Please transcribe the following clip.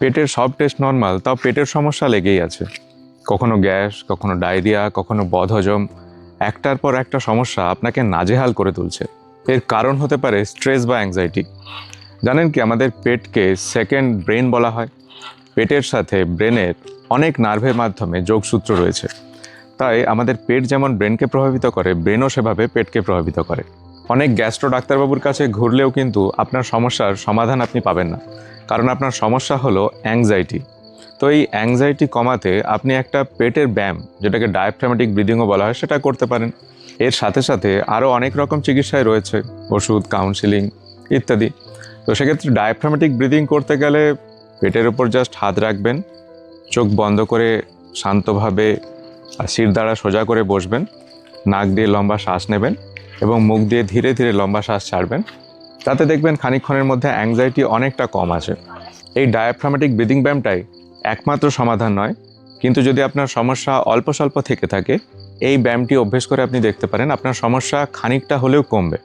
পেটের সব test normal, তাও পেটের সমস্যা লেগেই আছে। কখনো গ্যাস, কখনো ডায়রিয়া, কখনো বদহজম, একটার পর একটা সমস্যা আপনাকে নাজেহাল করে তুলছে। এর কারণ হতে পারে স্ট্রেস বা অ্যাংজাইটি। জানেন কি, আমাদের পেটকে সেকেন্ড ব্রেন বলা হয়। পেটের সাথে ব্রেনের অনেক নার্ভের মাধ্যমে যোগসূত্র রয়েছে। তাই আমাদের পেট যেমন ব্রেনকে প্রভাবিত করে, ব্রেনও সেভাবে পেটকে প্রভাবিত করে। অনেক গ্যাস্ট্রো ডাক্তারবাবুর কাছে ঘুরলেও কিন্তু আপনার সমস্যার সমাধান আপনি পাবেন না, কারণ আপনার সমস্যা হলো অ্যাংজাইটি। তো এই অ্যাংজাইটি কমাতে আপনি একটা পেটের ব্যায়াম, যেটাকে ডায়াফ্রামেটিক ব্রিদিংও বলা হয়, সেটা করতে পারেন। এর সাথে সাথে আরও অনেক রকম চিকিৎসায় রয়েছে, ওষুধ, কাউন্সিলিং ইত্যাদি। তো সেক্ষেত্রে ডায়াফ্রামেটিক ব্রিদিং করতে গেলে পেটের ওপর জাস্ট হাত রাখবেন, চোখ বন্ধ করে শান্তভাবে শির দ্বারা সোজা করে বসবেন, নাক দিয়ে লম্বা শ্বাস নেবেন এবং মুখ দিয়ে ধীরে ধীরে লম্বা শ্বাস ছাড়বেন। তাতে দেখবেন খানিকক্ষণের মধ্যে অ্যাংজাইটি অনেকটা কম আছে। এই ডায়াফ্রামেটিক ব্রিদিং ব্যায়ামটাই একমাত্র সমাধান নয়, কিন্তু যদি আপনার সমস্যা অল্প স্বল্প থেকে থাকে, এই ব্যায়ামটি অভ্যেস করে আপনি দেখতে পারেন, আপনার সমস্যা খানিকটা হলেও কমবে।